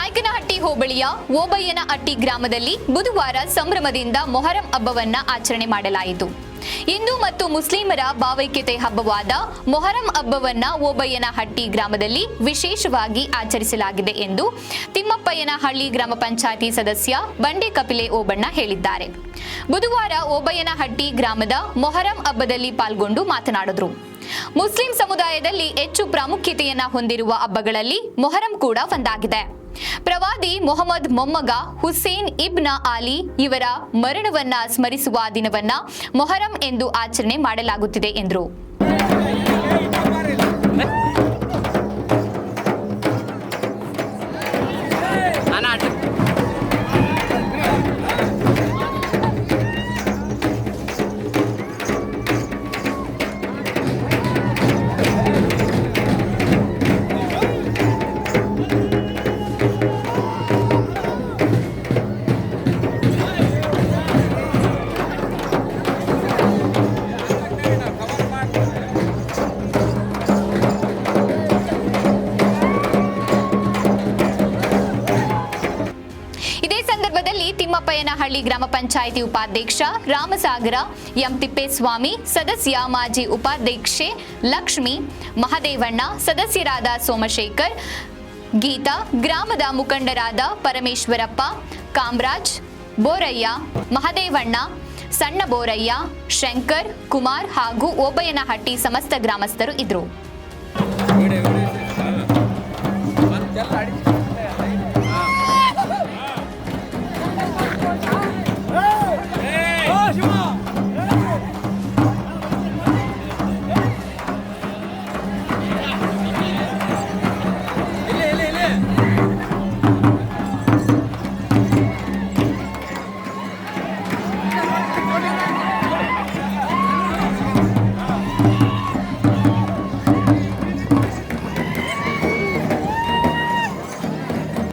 ನಾಯಕನಹಟ್ಟಿ ಹೋಬಳಿಯ ಓಬಯ್ಯನಹಟ್ಟಿ ಗ್ರಾಮದಲ್ಲಿ ಬುಧವಾರ ಸಂಭ್ರಮದಿಂದ ಮೊಹರಂ ಹಬ್ಬವನ್ನ ಆಚರಣೆ ಮಾಡಲಾಯಿತು. ಹಿಂದೂ ಮತ್ತು ಮುಸ್ಲಿಮರ ಭಾವೈಕ್ಯತೆ ಹಬ್ಬವಾದ ಮೊಹರಂ ಹಬ್ಬವನ್ನ ಓಬಯ್ಯನಹಟ್ಟಿ ಗ್ರಾಮದಲ್ಲಿ ವಿಶೇಷವಾಗಿ ಆಚರಿಸಲಾಗಿದೆ ಎಂದು ತಿಮ್ಮಪ್ಪಯ್ಯನಹಳ್ಳಿ ಗ್ರಾಮ ಪಂಚಾಯಿತಿ ಸದಸ್ಯ ಬಂಡೆ ಕಪಿಲೆ ಓಬಣ್ಣ ಹೇಳಿದ್ದಾರೆ. ಬುಧವಾರ ಓಬಯ್ಯನಹಟ್ಟಿ ಗ್ರಾಮದ ಮೊಹರಂ ಹಬ್ಬದಲ್ಲಿ ಪಾಲ್ಗೊಂಡು ಮಾತನಾಡಿದರು. ಮುಸ್ಲಿಂ ಸಮುದಾಯದಲ್ಲಿ ಹೆಚ್ಚು ಪ್ರಾಮುಖ್ಯತೆಯನ್ನ ಹೊಂದಿರುವ ಹಬ್ಬಗಳಲ್ಲಿ ಮೊಹರಂ ಕೂಡ ಒಂದಾಗಿದೆ. ಪ್ರವಾದಿ ಮೊಹಮ್ಮದ್ ಮೊಮ್ಮಗ ಹುಸೇನ್ ಇಬ್ನ ಆಲಿ ಇವರ ಮರಣವನ್ನ ಸ್ಮರಿಸುವ ದಿನವನ್ನ ಮೊಹರಂ ಎಂದು ಆಚರಣೆ ಮಾಡಲಾಗುತ್ತಿದೆ ಎಂದರು. ಇದೇ ಸಂದರ್ಭದಲ್ಲಿ ತಿಮ್ಮಪ್ಪಯ್ಯನಹಳ್ಳಿ ಗ್ರಾಮ ಪಂಚಾಯಿತಿ ಉಪಾಧ್ಯಕ್ಷ ರಾಮಸಾಗರ ಎಂ ತಿಪ್ಪೇಸ್ವಾಮಿ, ಸದಸ್ಯ ಮಾಜಿ ಉಪಾಧ್ಯಕ್ಷೆ ಲಕ್ಷ್ಮಿ, ಮಹದೇವಣ್ಣ, ಸದಸ್ಯರಾದ ಸೋಮಶೇಖರ್, ಗೀತಾ, ಗ್ರಾಮದ ಮುಖಂಡರಾದ ಪರಮೇಶ್ವರಪ್ಪ, ಕಾಮರಾಜ್, ಬೋರಯ್ಯ, ಮಹದೇವಣ್ಣ, ಸಣ್ಣ ಬೋರಯ್ಯ, ಶಂಕರ್, ಕುಮಾರ್ ಹಾಗೂ ಓಬಯ್ಯನಹಟ್ಟಿ ಸಮಸ್ತ ಗ್ರಾಮಸ್ಥರು ಇದ್ದರು.